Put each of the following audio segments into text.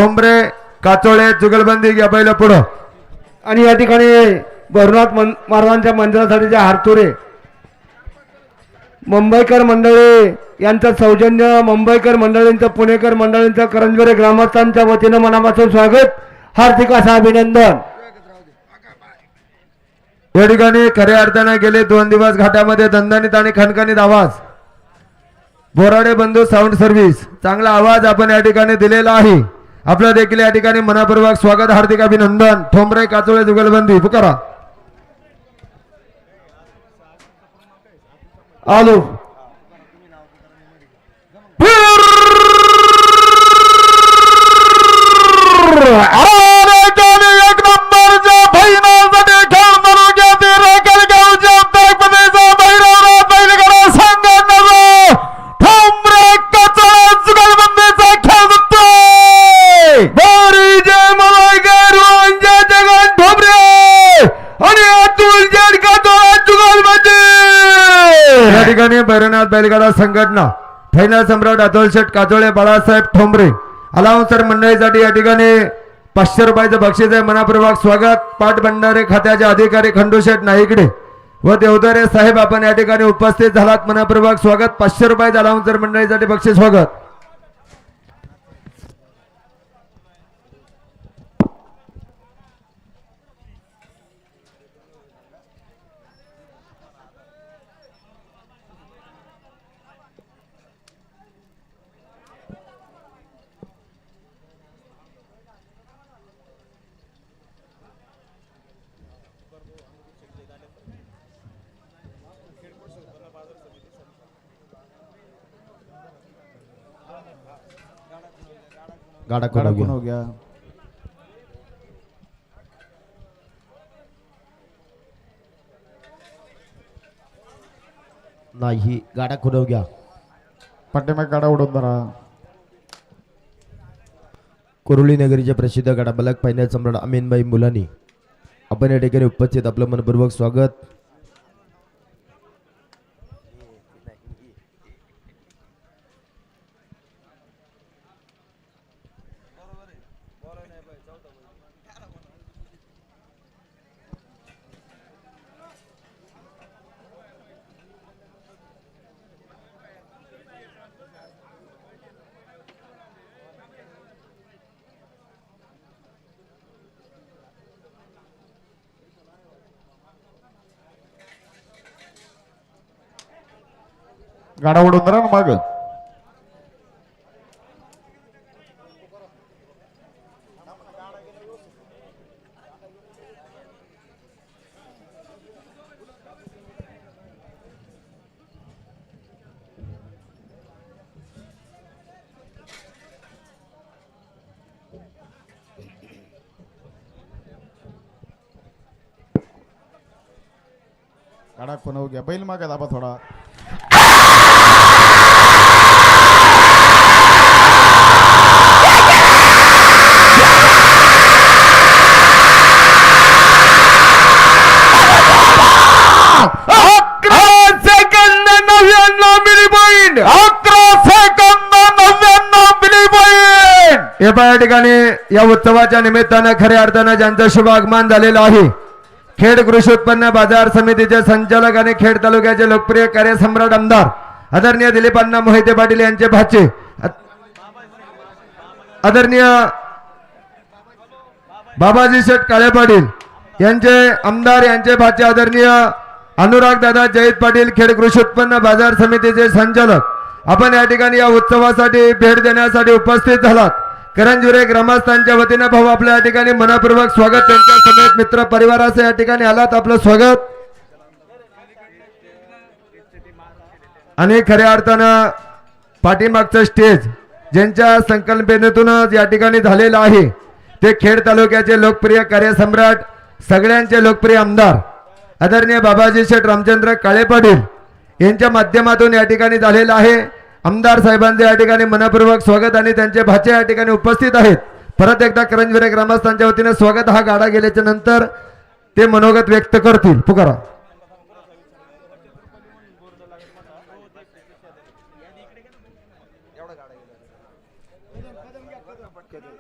ठोंबरे काचोळे जुगलबंदी घ्या पहिलं पुढं. आणि या ठिकाणी भरनाथ महाराजांच्या मंदिरासाठीचे हारतुरे मुंबईकर मंडळी यांचं सौजन्य, मुंबईकर मंडळींचं, पुणेकर मंडळींचं, करंजवरे ग्रामस्थांच्या वतीनं मनापासून स्वागत, हार्दिक असं अभिनंदन. या ठिकाणी खऱ्या अर्थाने गेले 2 दिवस घाटामध्ये दणदणीत आणि खणखणीत आवाज, बोराडे बंधू साऊंड सर्व्हिस, चांगला आवाज आपण या ठिकाणी दिलेला आहे. आपलं देखील या ठिकाणी मनापूर्वक स्वागत, हार्दिक अभिनंदन. ठोंबरे काचोळे जुगलबंदी पुकारा. आलो भैरवनाथ बैलगाडा संघटना फायनल सम्राट अतुल शेठ काजोळे, बाळासाहेब ठोंबरे अलाउन्सर मंडळीसाठी या ठिकाणी 500 रुपयाचं बक्षीस आहे. मनापूर्वक स्वागत. पाटबंधारे खात्याचे अधिकारी खंडूशेठ नाईकडे व देवदारे साहेब आपण या ठिकाणी उपस्थित झालात. मनापूर्वक स्वागत. 500 रुपयाचं अलाउन्सर मंडळीसाठी बक्षीस स्वागत. गाड़ा कौन हो गया? नाही, गाडा खुद हो गया. पट्टे में गाड़ा उड़ो बरा. कुरुली नगरीचे प्रसिद्ध गाडा बलक फायनल सम्राट अमीनभाई मुलानी आपण या ठिकाणी उपस्थित, आपलं मनपूर्वक स्वागत. गाड़ा उड़ो बरा ना माग. गाड़ा कौन हो गया? बैल मागा दाबा थोड़ा. या ठिकाणी या उत्सवाच्या निमित्तानं खऱ्या अर्थानं ज्यांचं शुभ आगमन झालेलं आहे, खेड कृषी उत्पन्न बाजार समितीचे संचालक आणि खेड तालुक्याचे लोकप्रिय कार्यसम्राट आमदार आदरणीय दिलीपांना मोहिते पाटील यांचे भाचे, आदरणीय बाबाजी शेठ काळे पाटील यांचे आमदार, यांचे भाचे आदरणीय अनुराग दादा जयित पाटील खेड कृषी उत्पन्न बाजार समितीचे संचालक आपण या ठिकाणी या उत्सवासाठी भेट देण्यासाठी उपस्थित झालात. करंजुरे ग्रामस्थांच्या वतीने भाऊ आपल्या या ठिकाणी मनपूर्वक स्वागत. त्यांच्या समेत मित्र परिवारासह या ठिकाणी आलात, आपलं स्वागत. आणि खऱ्या अर्थानं पाठीमागचं स्टेज ज्यांच्या संकल्पनेतून या ठिकाणी झालेलं आहे ते खेड तालुक्याचे लोकप्रिय कार्यसम्राट, सगळ्यांचे लोकप्रिय आमदार आदरणीय बाबाजी शेठ रामचंद्र काळे पाटील यांच्या माध्यमातून या ठिकाणी झालेलं आहे. आमदार साहेबांचे या ठिकाणी मनपूर्वक स्वागत आणि त्यांचे भाचे या ठिकाणी उपस्थित आहेत. परत एकदा करंजविरे ग्रामस्थांच्या वतीने स्वागत. हा गाडा गेल्याच्या नंतर ते मनोगत व्यक्त करतील. पुकारा.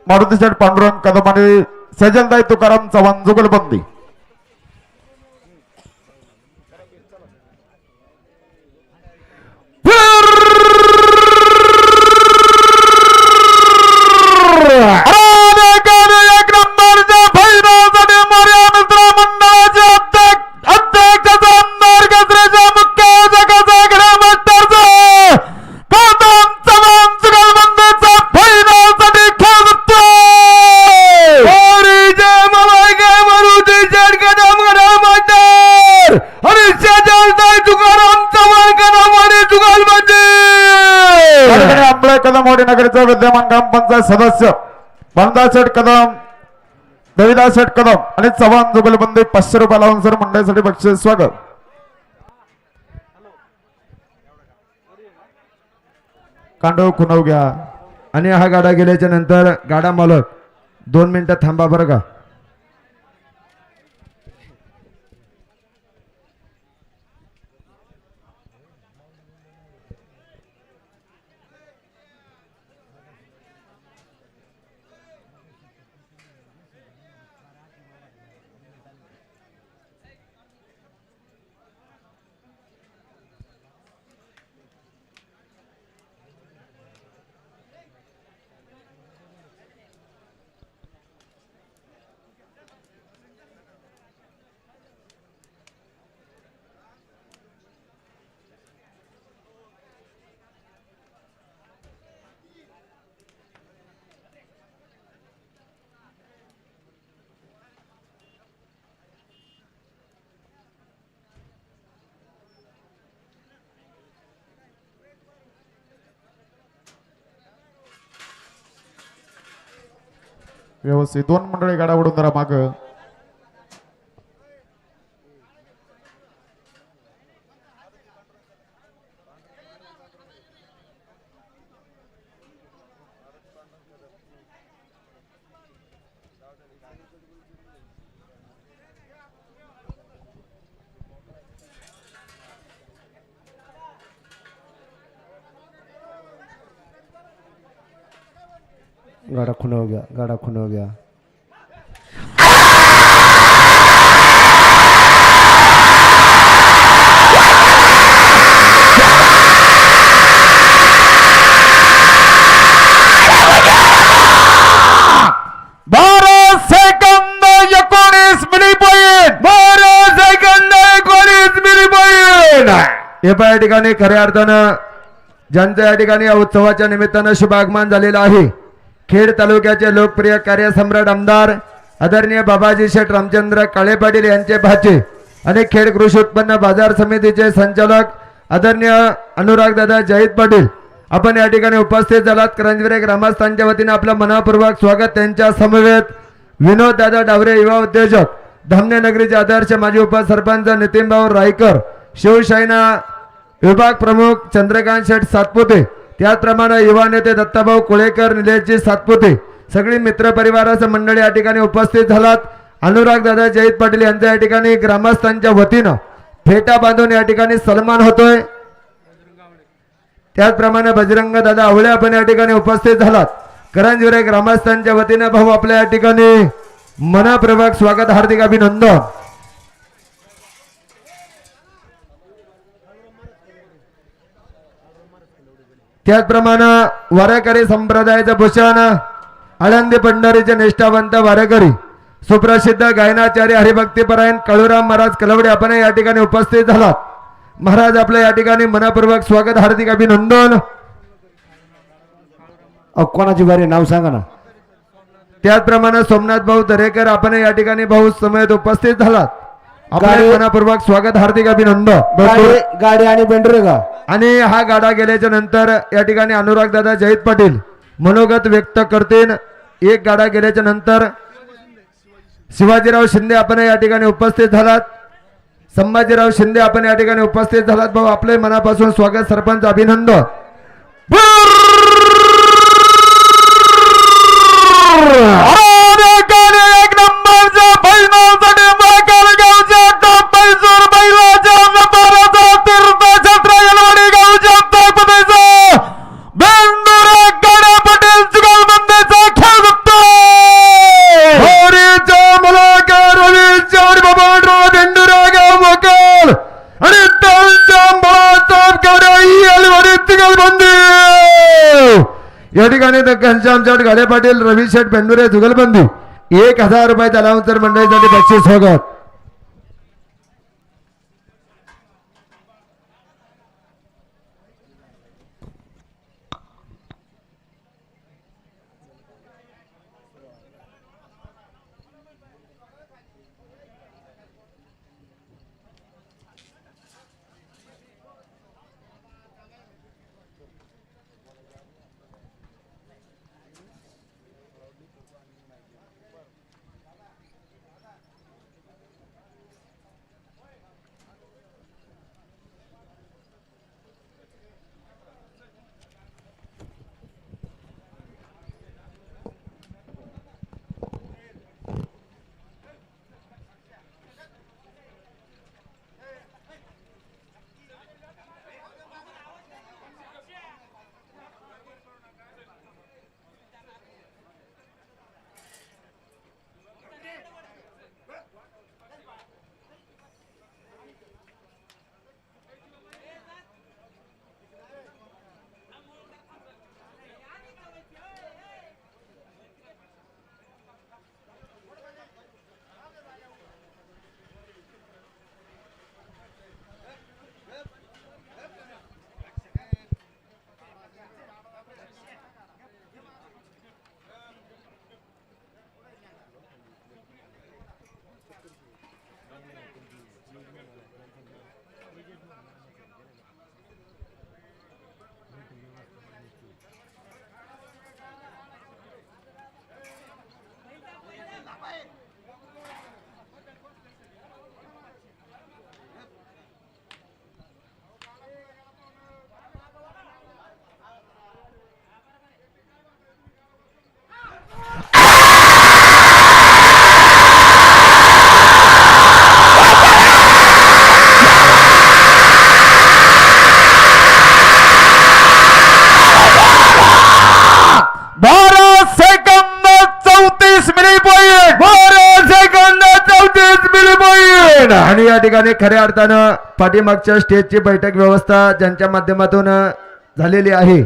मारुती शेठ पांडुरंग कदम आणि सजलदाई तुकाराम चव्हाण जुगलबंदी. कदम मोठी नगरीचा विद्यमान ग्रामपंचायत सदस्य बनदास शेठ कदम, देवीदास शेठ कदम आणि चव्हाण जुगलबंदी 500 रुपये लावून सर मंडळासाठी बक्षीस स्वागत. कांडव खुनव घ्या. आणि हा गाडा गेल्याच्या नंतर गाडा मालक 2 मिनिटं थांबा बरं का. व्यवस्थित 2 मंडळी गाडा उडून जरा माग. गाडा खुनाव घ्या, गाडा खुनाव घ्या. या ठिकाणी खऱ्या अर्थानं ज्यांचं या ठिकाणी या उत्सवाच्या निमित्तानं शुभ आगमन झालेलं आहे, खेड तालुक्याचे लोकप्रिय कार्यसम्राट आमदार आदरणीय बाबाजी शेठ रामचंद्र काळे पाटील यांचे भाचे आणि खेड कृषी उत्पन्न बाजार समितीचे संचालक आदरणीय अनुराग दादा जयित पाटील आपण या ठिकाणी उपस्थित झालात. करंजविरे ग्रामस्थांच्या वतीने आपलं मनपूर्वक स्वागत. त्यांच्या समवेत विनोद दादा डावरे युवा उद्योजक, धामणे नगरीचे आदर्श माजी उपसरपंच नितीनभाऊ रायकर, शिवसेना विभाग प्रमुख चंद्रकांत शेठ सातपुते, त्याचप्रमाणे युवा नेते दत्ताभाऊ कोळेकर, निलेशजी सातपुते, सगळी मित्र परिवारासह मंडळी या ठिकाणी उपस्थित झालात. अनुराग दादा जयित पाटील यांच्या या ठिकाणी ग्रामस्थांच्या वतीनं फेटा बांधून या ठिकाणी सन्मान होतोय. त्याचप्रमाणे बजरंग दादा आवळे आपण या ठिकाणी उपस्थित झालात. करंजविरे ग्रामस्थांच्या वतीने भाऊ आपल्या या ठिकाणी मनपूर्वक स्वागत, हार्दिक अभिनंदन. त्याचप्रमाणे वारेकरी संप्रदायाचं भूषण आळंदी पंढरीचे निष्ठावंत वारेकरी सुप्रसिद्ध गायनाचार्य हरिभक्तीपरायण काळूराम महाराज कलवडे आपण या ठिकाणी उपस्थित झालात. महाराज आपल्या या ठिकाणी मनपूर्वक स्वागत, हार्दिक अभिनंदन. कोणाची बारी नाव सांगा ना. त्याचप्रमाणे सोमनाथ भाऊ दरेकर आपण या ठिकाणी भाऊ समेत उपस्थित झालात. आपल्या मनपूर्वक स्वागत, हार्दिक अभिनंदन. गाडी आणि बेंडरे का. आणि हा गाडा गेल्याच्या नंतर या ठिकाणी अनुराग दादा जयित पाटील मनोगत व्यक्त करतील. एक गाडा गेल्याच्या नंतर शिवाजीराव शिंदे आपण या ठिकाणी उपस्थित झालात. संभाजीराव शिंदे आपण या ठिकाणी उपस्थित झालात. भाऊ आपले मनापासून स्वागत, सरपंच अभिनंदन. जुगलबंदी या ठिकाणी घनश्यामशेठ गाडे पाटील रवी शेठ बेंडुरे जुगलबंदी 1000 रुपये त्याला मंडळीसाठी बक्षीस स्वागत. आणि या ठिकाणी खऱ्या अर्थानं पाठीमागच्या स्टेजची बैठक व्यवस्था ज्यांच्या माध्यमातून झालेली आहे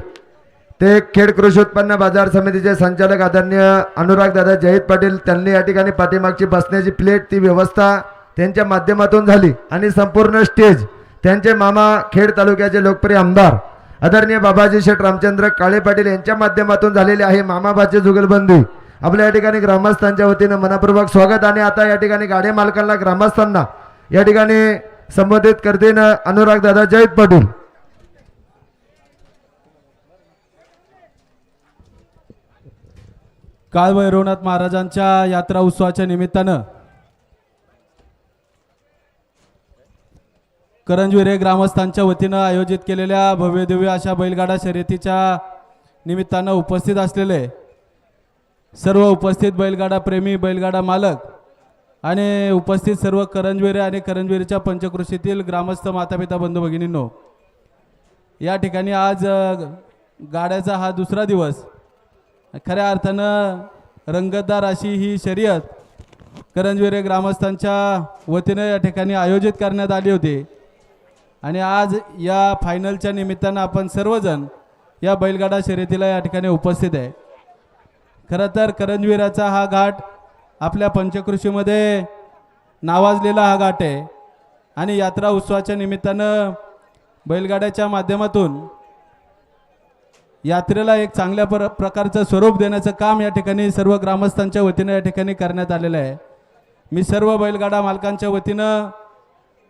ते खेड कृषी उत्पन्न बाजार समितीचे संचालक आदरणीय अनुराग दादा जयित पाटील त्यांनी या ठिकाणी पाठीमागची बसण्याची प्लेट ती व्यवस्था त्यांच्या माध्यमातून झाली आणि संपूर्ण स्टेज त्यांचे मामा खेड तालुक्याचे लोकप्रिय आमदार आदरणीय बाबाजी शेठ रामचंद्र काळे पाटील यांच्या माध्यमातून झालेले आहे मामाबाचे जुगलबंदी. आपल्या या ठिकाणी ग्रामस्थांच्या वतीनं मनपूर्वक स्वागत. आणि आता या ठिकाणी गाडे मालकांना ग्रामस्थांना या ठिकाणी संबोधित करतील अनुराग दादा जयित पाटील. काळभैरवनाथ महाराजांच्या यात्रा उत्सवाच्या निमित्तानं करंजविरे ग्रामस्थांच्या वतीनं आयोजित केलेल्या भव्यदिव्य अशा बैलगाडा शर्यतीच्या निमित्तानं उपस्थित असलेले सर्व उपस्थित बैलगाडा प्रेमी बैलगाडा मालक आणि उपस्थित सर्व करंजविरे आणि करंजविरेच्या पंचकृषीतील ग्रामस्थ मातापिता बंधू भगिनींनो, या ठिकाणी आज गाड्याचा हा दुसरा दिवस खऱ्या अर्थानं रंगतदार अशी ही शर्यत करंजविरे ग्रामस्थांच्या वतीनं या ठिकाणी आयोजित करण्यात आली होती. आणि आज या फायनलच्या निमित्तानं आपण सर्वजण या बैलगाडा शर्यतीला या ठिकाणी उपस्थित आहे. खरं तर करंजविराचा हा घाट आपल्या पंचकृषीमध्ये नावाजलेला हा घाट आहे आणि यात्रा उत्सवाच्या निमित्तानं बैलगाड्याच्या माध्यमातून यात्रेला एक चांगल्या प्रकारचं स्वरूप देण्याचं काम या ठिकाणी सर्व ग्रामस्थांच्या वतीनं या ठिकाणी करण्यात आलेलं आहे. मी सर्व बैलगाडा मालकांच्या वतीनं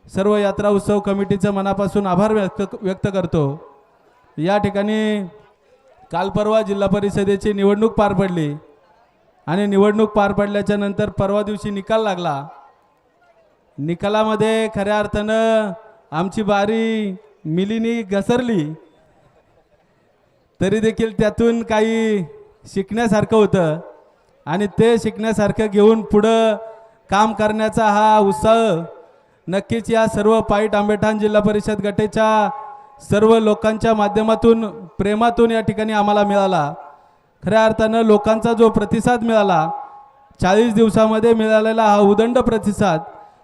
सर्व यात्रा उत्सव कमिटीचं मनापासून आभार व्यक्त करतो. या ठिकाणी काल परवा जिल्हा परिषदेची निवडणूक पार पडली आणि निवडणूक पार पडल्याच्या नंतर परवा दिवशी निकाल लागला. निकालामध्ये खऱ्या अर्थानं आमची बारी मिलीनी घसरली, तरी देखील त्यातून काही शिकण्यासारखं होतं आणि ते शिकण्यासारखं घेऊन पुढं काम करण्याचा हा उत्साह नक्कीच या सर्व पाईट आंबेठाण जिल्हा परिषद गटाच्या सर्व लोकांच्या माध्यमातून प्रेमातून या ठिकाणी आम्हाला मिळाला. खऱ्या अर्थानं लोकांचा जो प्रतिसाद मिळाला 40 दिवसामध्ये मिळालेला हा उदंड प्रतिसाद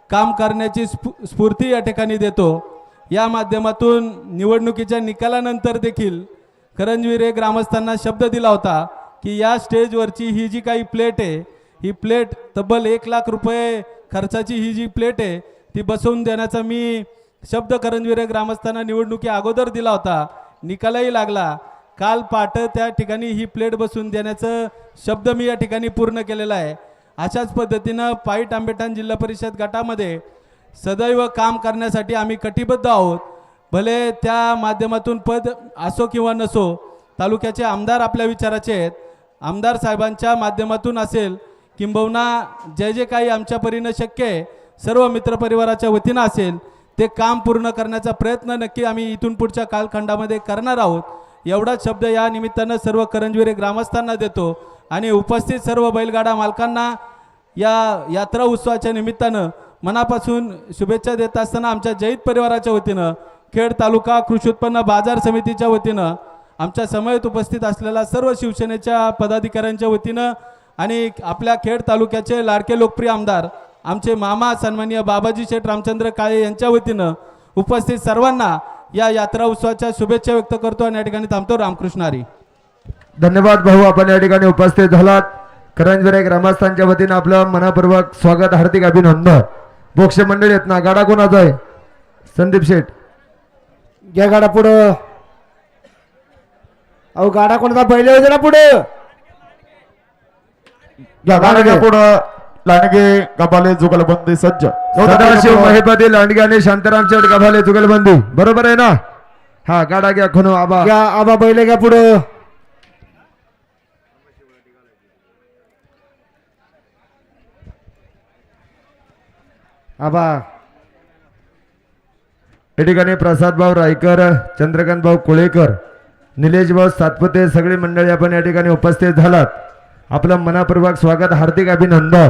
काम करण्याची स्फूर्ती या ठिकाणी देतो. या माध्यमातून निवडणुकीच्या निकालानंतर देखील करंजविरे ग्रामस्थांना शब्द दिला होता की या स्टेजवरची ही जी काही प्लेट आहे, ही प्लेट तब्बल 1 लाख रुपये खर्चाची ही जी प्लेट आहे ती बसवून देण्याचा मी शब्द करंजविरे ग्रामस्थांना निवडणुकी अगोदर दिला होता. निकालही लागला. काल पहाटे त्या ठिकाणी ही प्लेट बसवून देण्याचं शब्द मी या ठिकाणी पूर्ण केलेला आहे. अशाच पद्धतीनं पाईट आंबेठाण जिल्हा परिषद गटामध्ये सदैव काम करण्यासाठी आम्ही कटिबद्ध आहोत. भले त्या माध्यमातून पद असो किंवा नसो, तालुक्याचे आमदार आपल्या विचाराचे आहेत. आमदार साहेबांच्या माध्यमातून असेल किंबहुना जे जे काही आमच्या परीनं शक्य आहे सर्व मित्रपरिवाराच्या वतीनं असेल ते काम पूर्ण करण्याचा प्रयत्न नक्की आम्ही इथून पुढच्या कालखंडामध्ये करणार आहोत. एवढाच शब्द या निमित्तानं सर्व करंजविरे ग्रामस्थांना देतो आणि उपस्थित सर्व बैलगाडा मालकांना या यात्रा उत्सवाच्या निमित्तानं मनापासून शुभेच्छा देत असताना आमच्या जैत परिवाराच्या वतीनं, खेड तालुका कृषी उत्पन्न बाजार समितीच्या वतीनं, आमच्या समवेत उपस्थित असलेल्या सर्व शिवसेनेच्या पदाधिकाऱ्यांच्या वतीनं आणि आपल्या खेड तालुक्याचे लाडके लोकप्रिय आमदार आमचे मामा सन्माननीय बाबाजी शेठ रामचंद्र काळे यांच्या वतीनं उपस्थित सर्वांना या यात्रा उत्सवाच्या शुभेच्छा व्यक्त करतो आणि या ठिकाणी थांबतो. रामकृष्ण हरी. धन्यवाद भाऊ, आपण या ठिकाणी उपस्थित झालात. करंजविरे ग्रामस्थांच्या वतीनं आपलं मनपूर्वक स्वागत, हार्दिक अभिनंदन. बोक्ष मंडळी आहेत ना, गाडा कोणाचा आहे? संदीप शेठ घ्या गाडा पुढं. अहो गाडा कोणाचा पहिले होते ना पुढं. लांडगे पुढं, लांडगे गबाले जुगलबंदी सज्ज. सदाशिव महिपती लांडगे आणि शांताराम शेठ गव्हाले जुगलबंदी, बरोबर आहे ना? हा गाडा घ्या खणू. आबा घ्या, आबा पहिले घ्या पुढं. आबा या ठिकाणी प्रसाद भाऊ रायकर, चंद्रकांत भाऊ कुळेकर, निलेश भाऊ सातपुते सगळी मंडळी आपण या ठिकाणी उपस्थित झालात. आपलं मनापूर्वक स्वागत, हार्दिक अभिनंदन.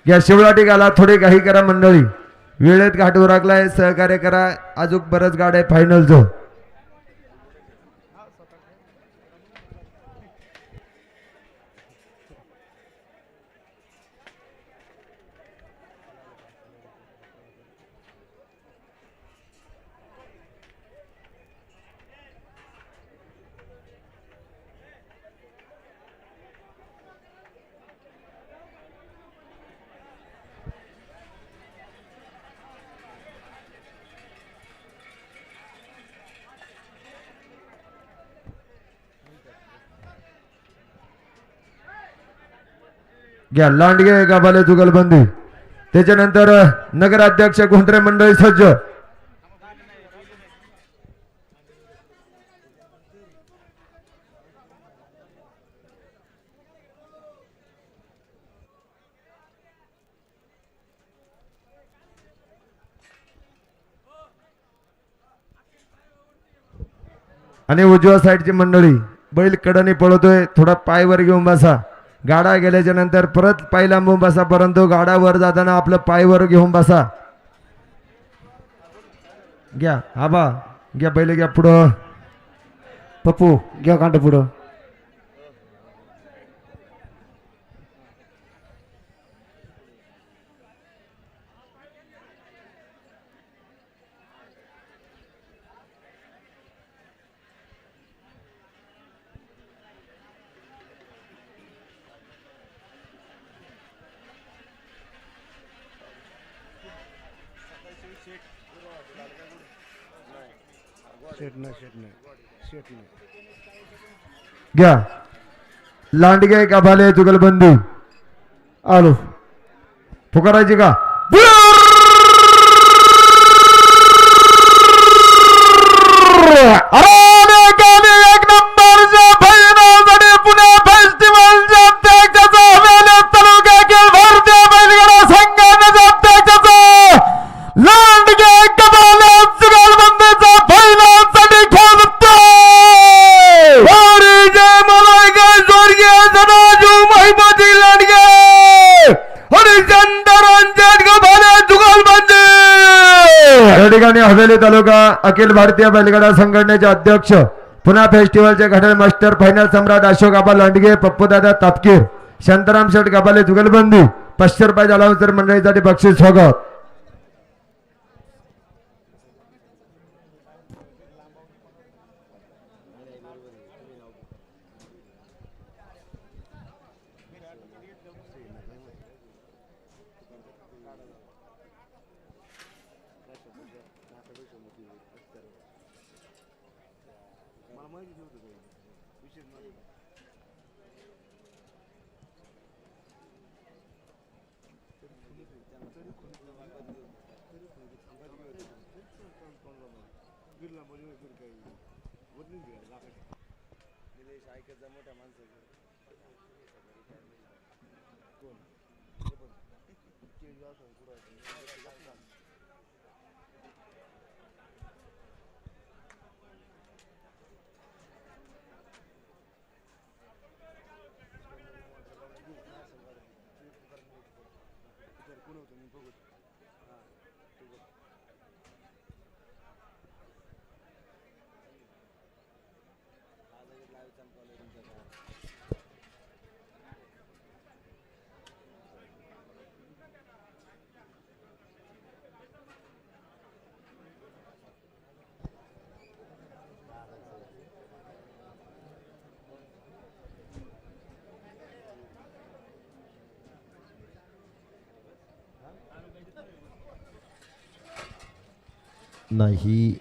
या शिवलाटी गाला थोडी काही करा मंडळी, वेळेत घाट उरकलाय, सहकार्य करा. अजून बरंच गाड आहे फायनल जो. घ्या लांडगे गाभाले जुगलबंदी. त्याच्यानंतर नगराध्यक्ष घोंटरे मंडळी सज्ज. आणि उजव्या साईडची मंडळी, बैल कडनी पळतोय, थोडा पाय वर घेऊन बसा. गाडा गेल्याच्या नंतर परत पाय लांबून बसा, परंतु गाडा वर जाताना आपलं पाय वर घेऊन बसा. घ्या आबा, घ्या बैल घ्या पुढं. पप्पू घ्या कांड पुढं. घ्या लांडगे गाभाले जुगलबंदी. आलो फुकारायची का? हवेली तालुका अखिल भारतीय बैलगाडा संघटनेचे अध्यक्ष, पुन्हा फेस्टिवलचे घडण मास्टर, फायनल सम्राट अशोक आबा लांडगे, पप्पूदादा तापकीर, शांताराम शेठ गाभाले जुगलबंदी, ₹500 अलाउन्सर मंडळीसाठी बक्षीस स्वागत. नाही.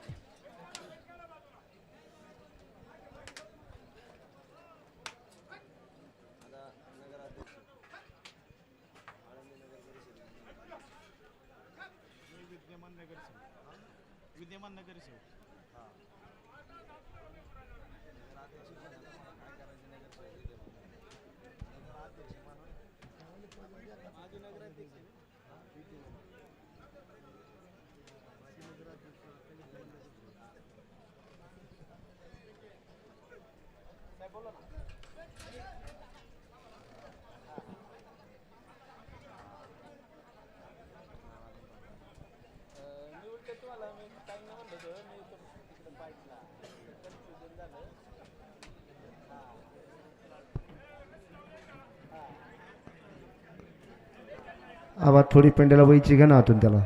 आवाज थोडी पेंड्याला वयची घ्या ना आतून त्याला.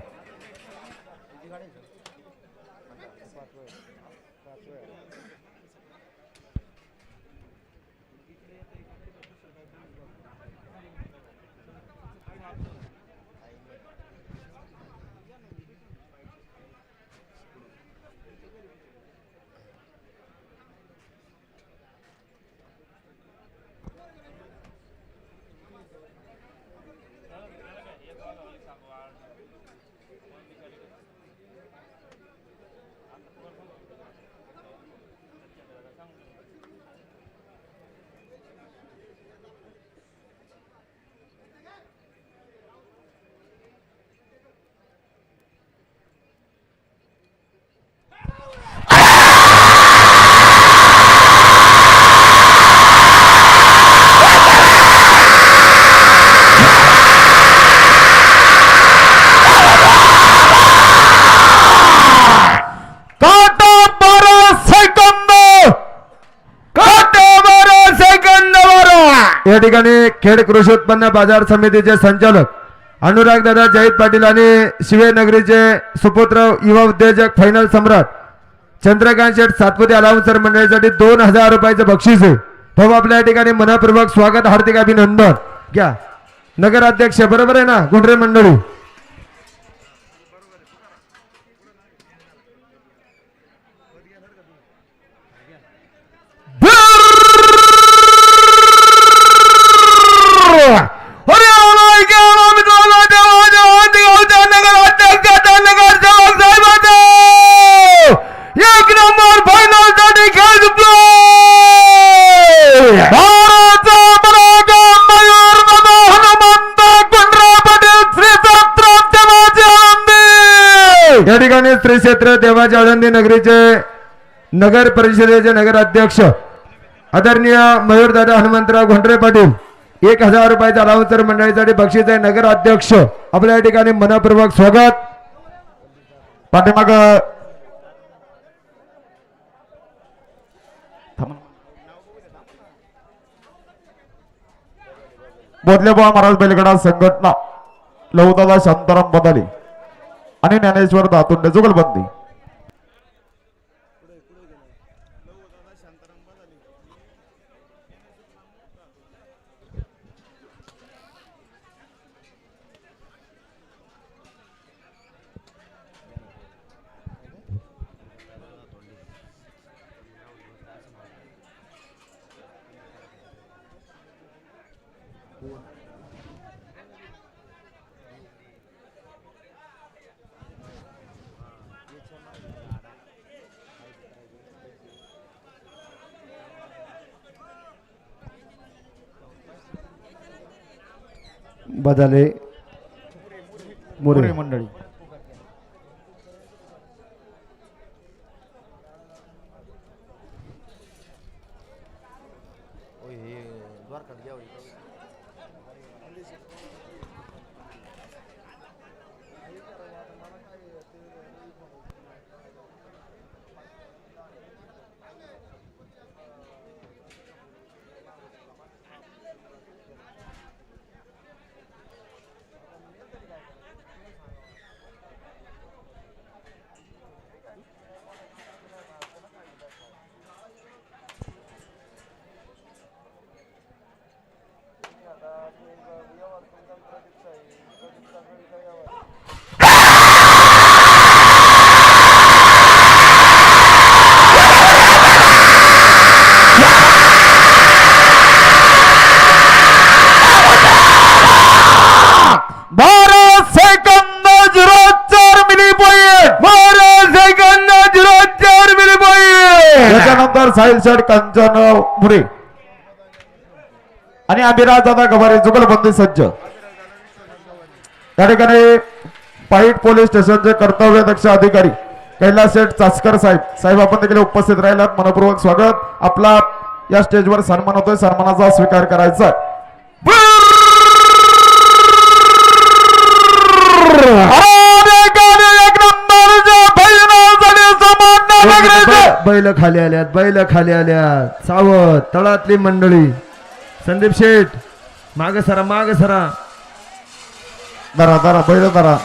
या ठिकाणी खेड कृषी उत्पन्न बाजार समितीचे संचालक अनुराग दादा जयंत पाटील आणि शिवेनगरीचे सुपुत्र युवा उद्योजक फायनल सम्राट चंद्रकांत शेठ सातपुते अलाउन्सर मंडळीसाठी 2000 रुपयाचं बक्षीस आहे. तो आपल्या या ठिकाणी मनपूर्वक स्वागत, हार्दिक अभिनंदन. घ्या नगराध्यक्ष बरोबर आहे ना गुंडरे मंडळी. या ठिकाणी श्री क्षेत्र देवाचे आळंदी नगरीचे नगर परिषदेचे नगर अध्यक्ष आदरणीय मयूरदादा हनुमंतराव घोंडरे पाटील 1000 रुपयाचा अलाउन्सर मंडळीसाठी बक्षीस आहे. नगर अध्यक्ष आपल्या या ठिकाणी मनपूर्वक स्वागत. पाठीमाग बोधलेबा महाराज बैलगाडा संघटना लहुदादा शांताराम बदाले आणि ज्ञानेश्वर दातुंडे जुगलबंदी. बदाले मुरे मंडळी त्याच्यानंतर साहिल शेठ कंचन मुरे आणि अभिराज दादा गवारे जुगलबंदी सज्ज. त्या ठिकाणी पाईट पोलीस स्टेशनचे कर्तव्यदक्ष अधिकारी कैलास शेठ चासकर साहेब आपण देखील उपस्थित राहिलात. मनपूर्वक स्वागत. आपला या स्टेजवर सन्मान होतोय, सन्मानाचा स्वीकार करायचा. बैल खाली आल्यात, बैल खाली आल्यात. सावध तळातली मंडळी. संदीप शेठ माग सरा, माग सरा. धरा धरा बैल धरा.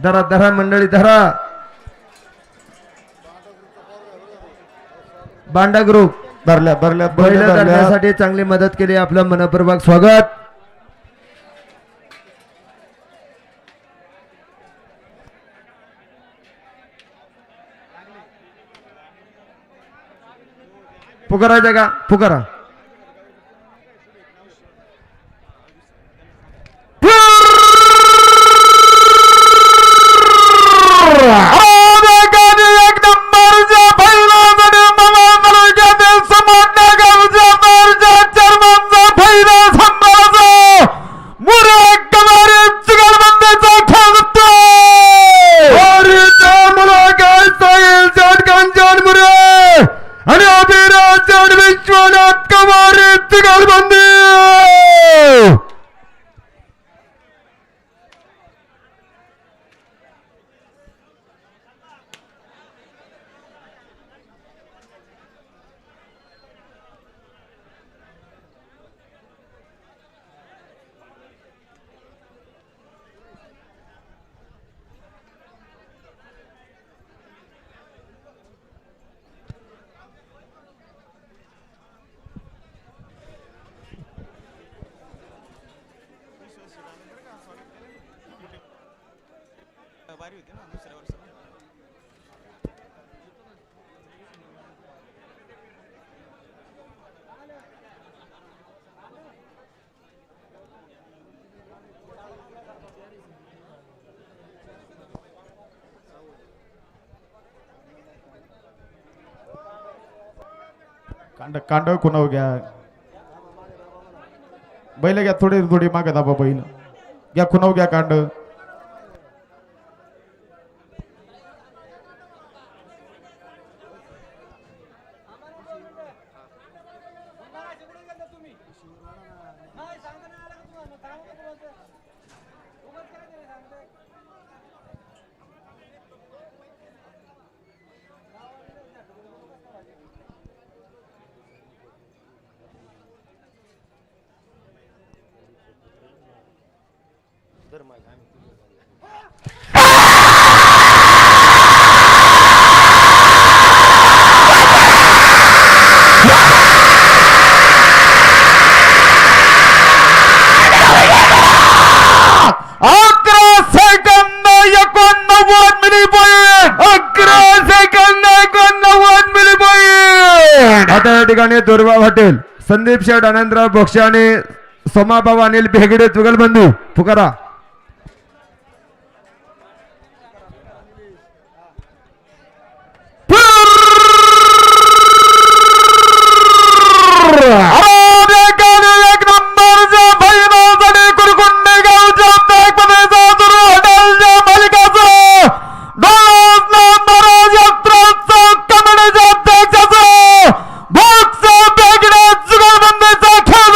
धरा धरा मंडळी धरा. बांडा ग्रुप धरल्या धरल्यात बैल बैल धरल्या. धरण्यासाठी चांगली मदत केली. आपलं मनपूर्वक स्वागत. पुकारा जगा पुकारा. आणि अभिराज विश्वनाथ कमारे तिगलबंदी. कांड कांड कुणाव घ्या. बैल घ्या, थोडी थोडी मागे दाबा. बैल घ्या, कुणाव घ्या कांड. आता या ठिकाणी दुर्वा हॉटेल संदीप शेठ आनंदराव बोक्षे आणि सोमाभाऊ अनिल भेगडे जुगलबंधू फुकारा. एक नंबरच्या भैरवसाठी कुरकुंडे गावच्या हॉटेलच्या मालिकाचं 2 नंबर यात्राचं कमिटीच्या अध्यक्षाचं बोक्स बेगडे जुगलबंदीचा खेळ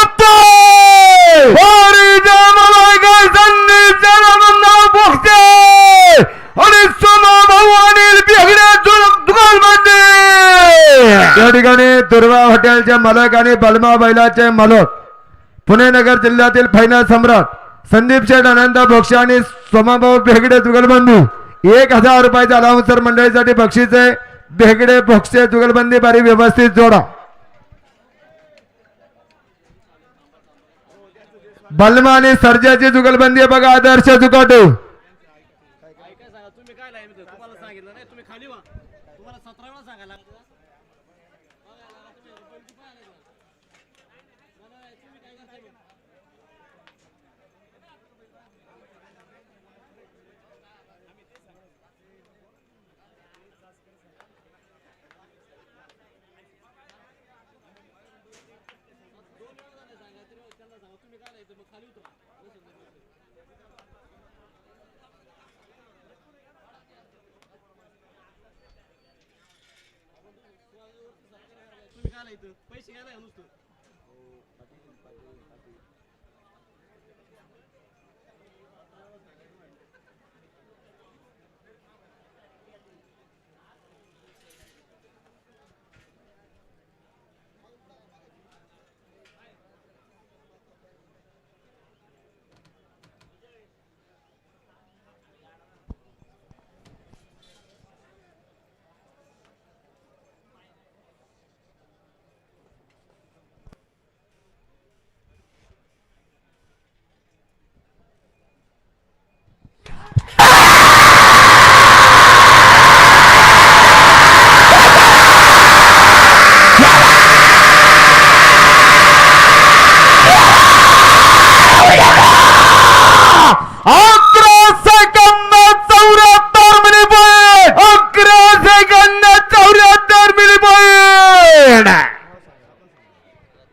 आणि सोमाभाऊ अनिल भेगडे जुगलबंदी. या ठिकाणी दुर्वा हॉटेलचे मालक आणि बलमा बैलाचे मालक पुणे नगर जिल्ह्यातील फायनल सम्राट संदीप शेठ आनंद बोक्षे आणि सोमाभाऊ भेगडे जुगलबंधू 1000 रुपयाच्या अलाउन्सर मंडळीसाठी बक्षीस आहे. भेगडे बोक्षे जुगलबंदी बारी व्यवस्थित जोडा. बलमा आणि सर्जाची जुगलबंदी आहे बघा. आदर्श जुकाटे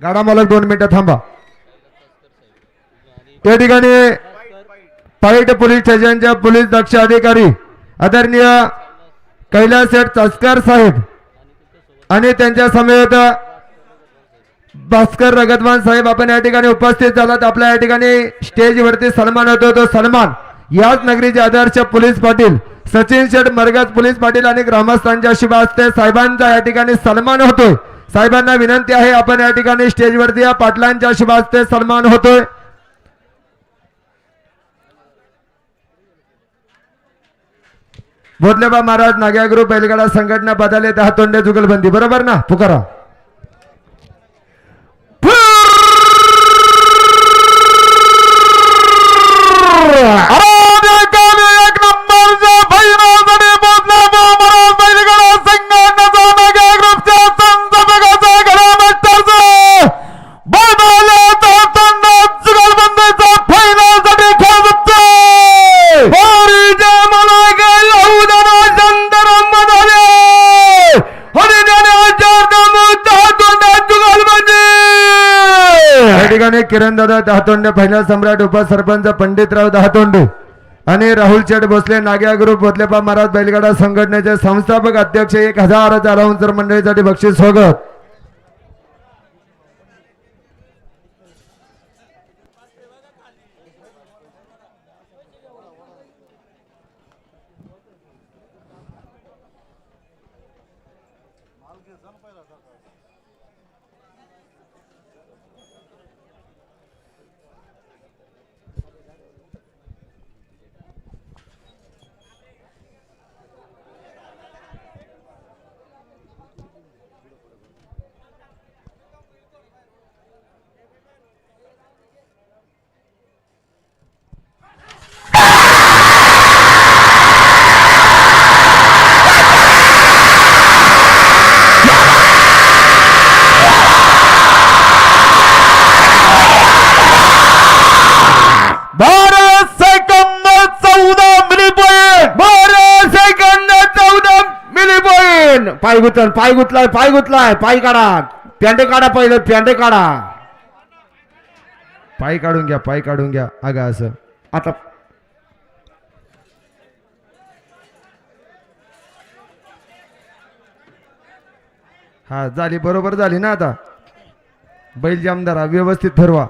गाडा मालक 2 मिनिटं थांबा. त्या ठिकाणी पाईट पोलीस स्टेशनच्या पोलीस दक्ष अधिकारी आदरणीय कैलास शेठ चासकर साहेब आणि त्यांच्या समेत भास्कर रगतवान साहेब आपण या ठिकाणी उपस्थित झालात. आपल्या या ठिकाणी स्टेजवरती सन्मान होतो. तो सन्मान याच नगरीचे आदर्श पोलीस पाटील सचिन शेठ मरगज पोलीस पाटील आणि ग्रामस्थांच्या शुभ हस्ते साहेबांचा या ठिकाणी सन्मान होतोय. साहेबांना विनंती आहे आपण या ठिकाणी स्टेजवरती या पाटलांच्या शुभ हस्ते सन्मान होतोय. बोधलेबा महाराज नाग्या ग्रुप बैलगाडा संघटना बदलले 10 तोंडे जुगलबंदी बरोबर ना पुकारा. किरण दादा दहातोंडे फायनल सम्राट उपसरपंच पंडितराव दहातोंडे आणि राहुल शेठ भोसले नाग्या ग्रुप बोधलेबा महाराज बैलगाडा संघटनेचे संस्थापक अध्यक्ष 1000 अलाउन्सर मंडळीसाठी बक्षीस स्वागत. पाय गुतलाय पाय काढा, पॅन्टे काढा, पहिलं पॅन्टे काढा. पाय काढून घ्या अगा असं. आता हा झाली, बरोबर झाली ना. आता बैल जामदारा व्यवस्थित ठरवा.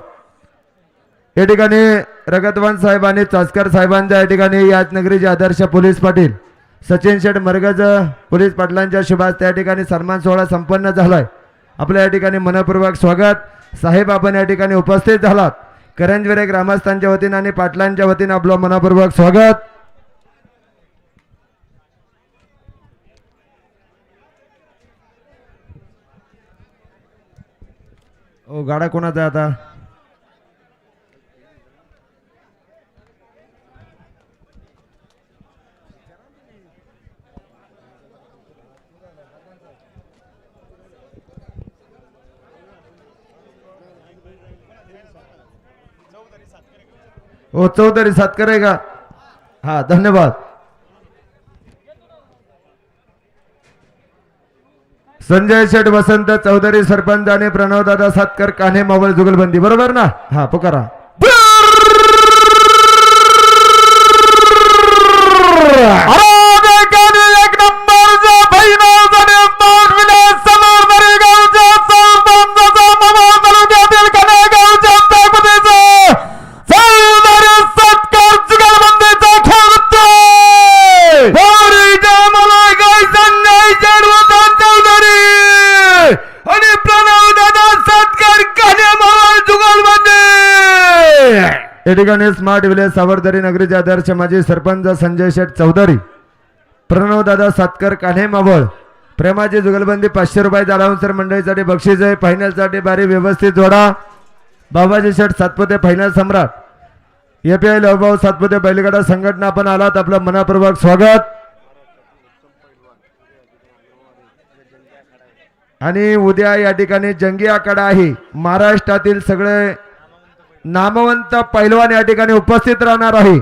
या ठिकाणी रगतवान साहेब आणि चासकर साहेबांच्या या ठिकाणी याच नगरीचे आदर्श पोलीस पाटील सचिन शेठ मरगज पोलीस पाटलांच्या शुभास या ठिकाणी सन्मान सोहळा संपन्न झालाय. आपल्या या ठिकाणी मनपूर्वक स्वागत. साहेब आपण या ठिकाणी उपस्थित झालात. करंजवेरे ग्रामस्थांच्या वतीनं आणि पाटलांच्या वतीनं आपलं मनपूर्वक स्वागत. ओ गाडा कोणाचा आहे आता? ओ चौधरी सातकर आहे का? हा धन्यवाद. संजय शेठ वसंत चौधरी सरपंच आणि प्रणवदादा सातकर कान्हे मोबाईल जुगलबंदी बरोबर ना? हा पुकारा. या ठिकाणी स्मार्ट विलेज सावरदरी नगरीचे आदर्श माजी सरपंच संजय शेठ चौधरी, प्रणवदादा सातकर कान्हे मावळ, प्रेमाची जुगलबंदी 500 रुपये जालावसर मंडळीसाठी बक्षीस आहे. फायनलसाठी बारी व्यवस्थित जोडा. बाबाजी शेठ सातपुते फायनल सम्राट, एपीआय लवभाऊ सातपुते बैलगाडा संघटना आपण आलात. आपलं मनापूर्वक स्वागत. आणि उद्या या ठिकाणी जंगी आखाडा आहे. महाराष्ट्रातील सगळे नामवंत पैलवान या ठिकाणी उपस्थित राहणार आहे.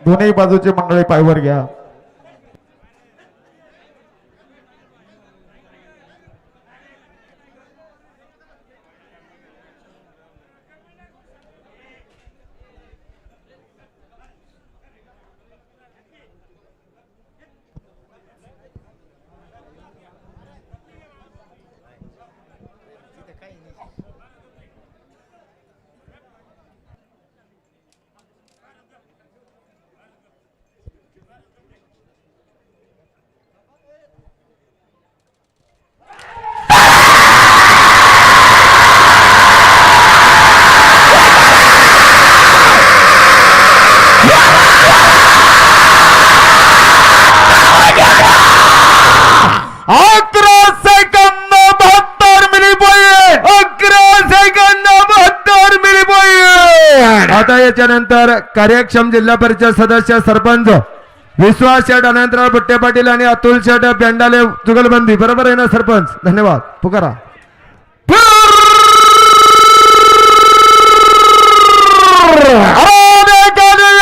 दोन्ही बाजूची मंडळी पायवर घ्या. आता याच्यानंतर कार्यक्षम जिल्हा परिषद सदस्य सरपंच विश्वास शेठ, अनंतराव बुट्टे पाटील आणि अतुल शेठ पेंडाले जुगलबंदी बरोबर आहे ना सरपंच? धन्यवाद. पुकारा.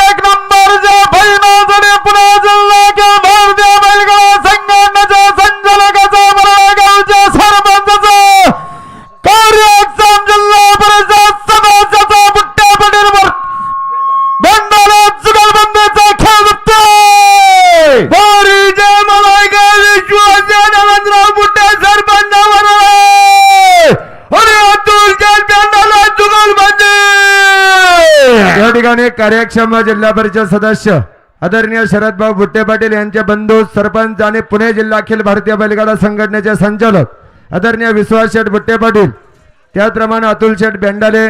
एक नंबरच्या फायनलसाठी पुणे जिल्ह्याच्या भारतीय बैलगाडा संघटनेच्या संचालकाचा गावच्या सरपंचाचा कार्यक्षम जिल्हा परिषद सदस्याचा बुट्टे पाटील बंडाला जुगलबंदीचा खेळ जिंकतोय. विश्वास अनंतराव बुट्टे सरपंच या ठिकाणी कार्यक्षम जिल्हा परिषद सदस्य आदरणीय शरदभाऊ बुट्टे पाटील यांचे बंधू सरपंच आणि पुणे जिल्हा अखिल भारतीय बैलगाडा संघटनेचे संचालक आदरणीय विश्वास शेठ बुट्टे पाटील, त्याचप्रमाणे अतुल शेठ बेंडाले,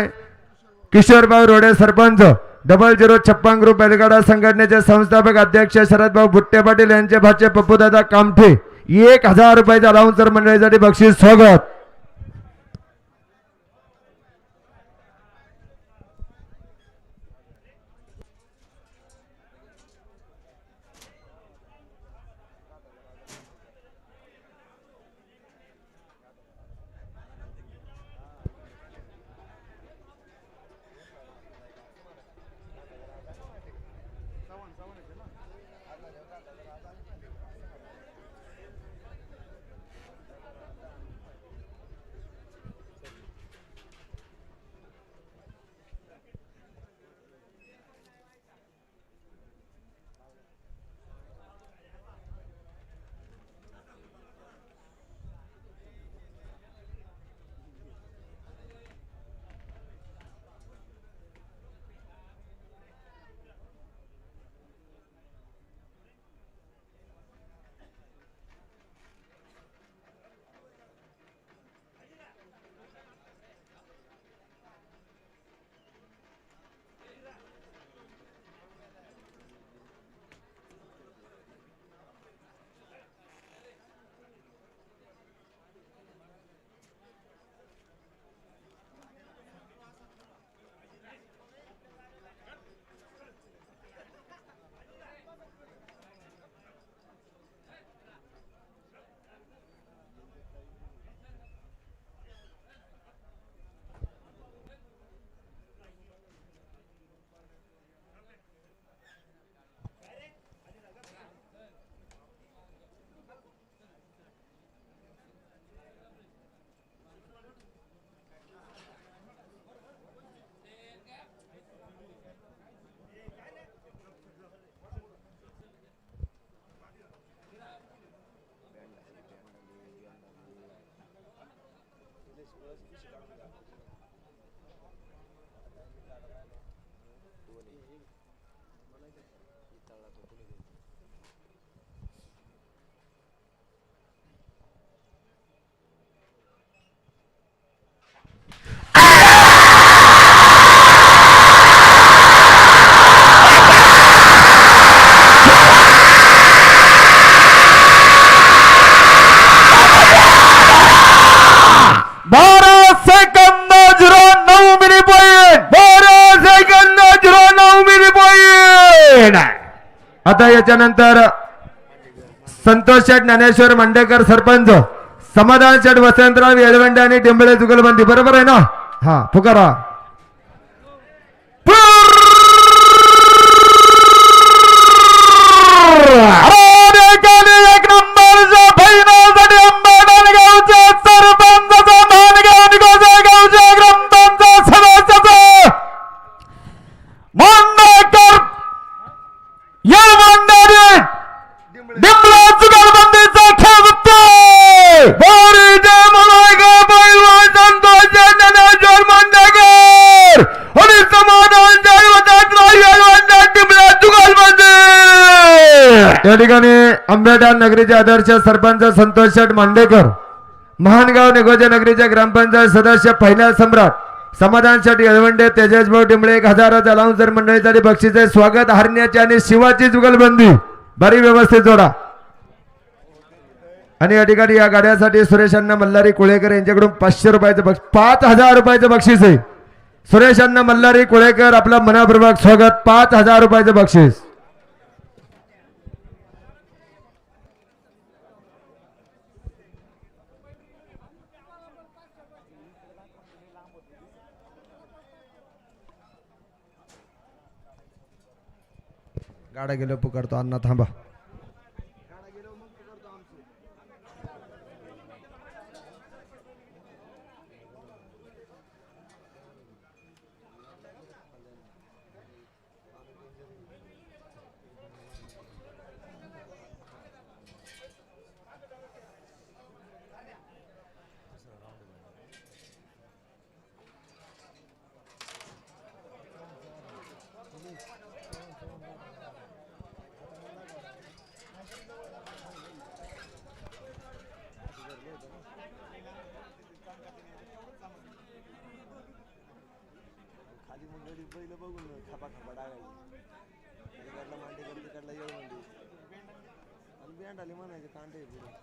किशोरभाऊ रोडे सरपंच, 0056 ग्रुप बैलगाडा संघटनेचे संस्थापक अध्यक्ष शरदभाऊ बुट्टे पाटील यांचे भाचे पप्पूदादा कामठे 1000 रुपयाचा अलाउन्सर मंडळीसाठी बक्षीस स्वागत. आता याच्यानंतर संतोष शेठ ज्ञानेश्वर मांडेकर सरपंच, समाधान शेठ वसंतराव येळवंडे आणि टिंबळे जुगलबंदी, बरोबर आहे ना? हा पुकारा. एक नंबरचा फैनासाठी अंबादानगावच्या सरपंचाचा मानगाव गावच्या ग्रामपंचायत सदस्याचा मांडेकर येळवंडे डिंबळे जुगलबंदीचा खेळ होतोय. बोरीचे मलायका पैलवान संतोष ज्ञानेश्वर मांडेकर आणि समाधान येळवंडे डिंबळे जुगलबंदी. या ठिकाणी आंबेडकर नगरीचे आदर्श सरपंच संतोष शेठ मांडेकर, महानगाव निगोजे नगरीचे ग्रामपंचायत सदस्य पहिल्या सम्राट समाधान शेठ येळवंडे, तेजस भाऊ टिंबळे 1000 अलाउन्सर मंडळीसाठी बक्षीचे स्वागत. हरण्याची आणि शिवाची जुगलबंदी बरी व्यवस्थित जोडा. आणि या ठिकाणी या गाड्यासाठी सुरेशांना मल्हारी कुळेकर यांच्याकडून 500 रुपयाचं बक्षीस, 5000 रुपयाचं बक्षीस आहे. सुरेशांना मल्हारी कुळेकर आपलं मनापूर्वक स्वागत. 5000 रुपयाचं बक्षीस. गाडा गेलो पुकारतो अण्णा थांबा. मग गडी बैल बघून खापा खापा टाकायची तिकडला मांडेकर तिकडला येळ म्हणजे आणि बँड आले म्हणायचे कांटे पुढे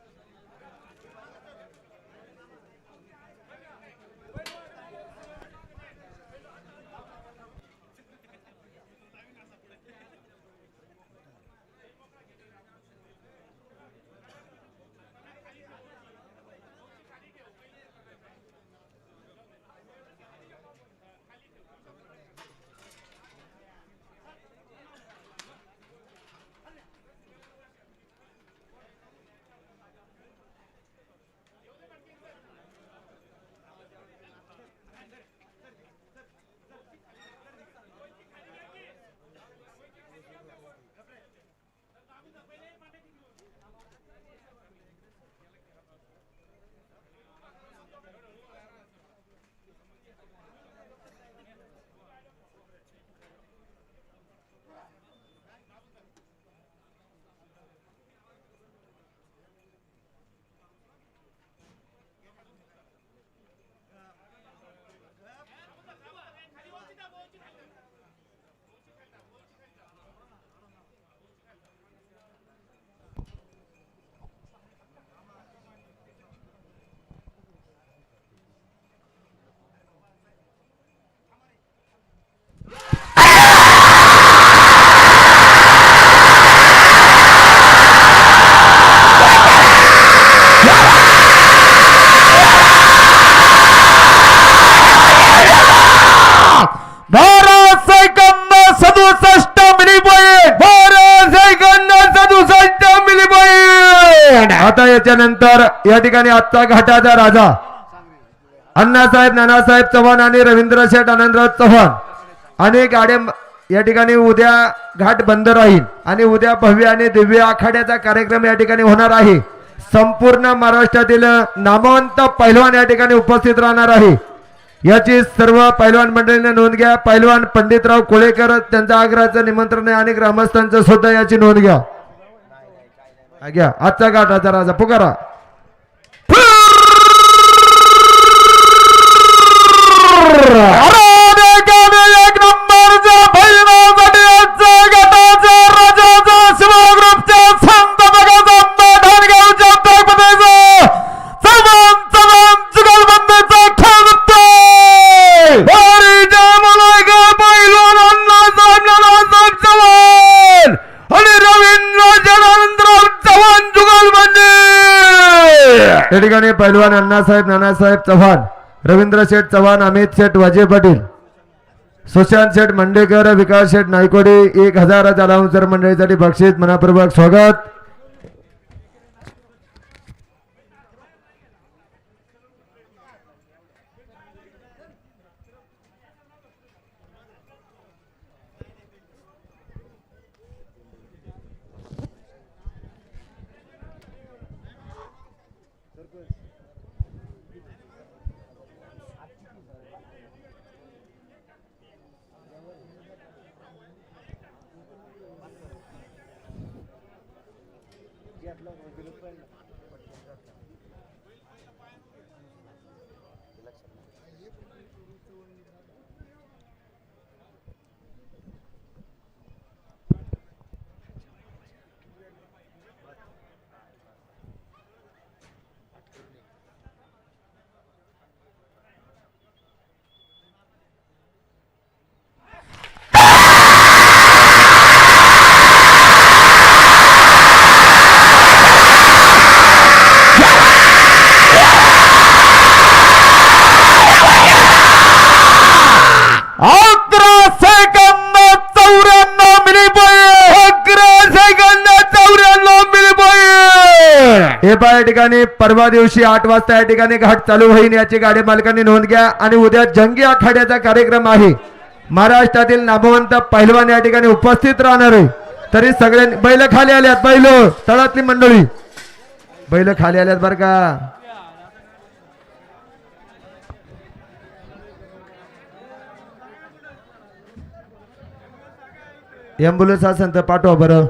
आता याच्यानंतर या ठिकाणी आजचा घाटाचा राजा अण्णासाहेब नानासाहेब चव्हाण आणि रवींद्र शेठ आनंदराव चव्हाण आणि गाड्या या ठिकाणी उद्या घाट बंद राहील आणि उद्या भव्य आणि दिव्य आखाड्याचा कार्यक्रम या ठिकाणी होणार आहे. संपूर्ण महाराष्ट्रातील नामवंत पैलवान या ठिकाणी उपस्थित राहणार आहे. याची सर्व पैलवान मंडळीने नोंद घ्या. पैलवान पंडितराव कोळेकर त्यांचा आग्रहाचं निमंत्रण आहे आणि ग्रामस्थांचं सुद्धा याची नोंद घ्या. घ्या आजचा घाटाचा राजा पुकारा. एक नंबरचा भैरवसाठी आजचा घाटाचा राजाचा शिवग्रुपच्या संत भगत ढाणगावच्या ताकदीचा चव्हाण जुगलबंदीचा खेळ भारीच्या मलायका पैलवान अण्णासाहेब नानासाहेब चव्हाण आणि रवींद्र जनानंदराव चव्हाण जुगलबंदी. त्या ठिकाणी पैलवान अण्णासाहेब नानासाहेब चव्हाण, रवींद्र शेठ चव्हाण, अमित शेठ वाजे पाटील, सुशांत शेठ मंडेकर, विकास शेठ नायकोडे 1000 जलांसर मंडळीसाठी बक्षीस मनापूर्वक स्वागत. या ठिकाणी परवा दिवशी 8 वाजता या ठिकाणी घाट चालू होईल याची गाडी मालकांनी नोंद घ्या. आणि उद्या जंगी आखाड्याचा कार्यक्रम आहे. महाराष्ट्रातील नामवंत पैलवान या ठिकाणी उपस्थित राहणार आहे. तरी सगळे बैल खाली आल्यात. बैल तळातली मंडळी बैल खाली आल्यात बर का. एम्ब्युलन्स असेल तर पाठवा बरं.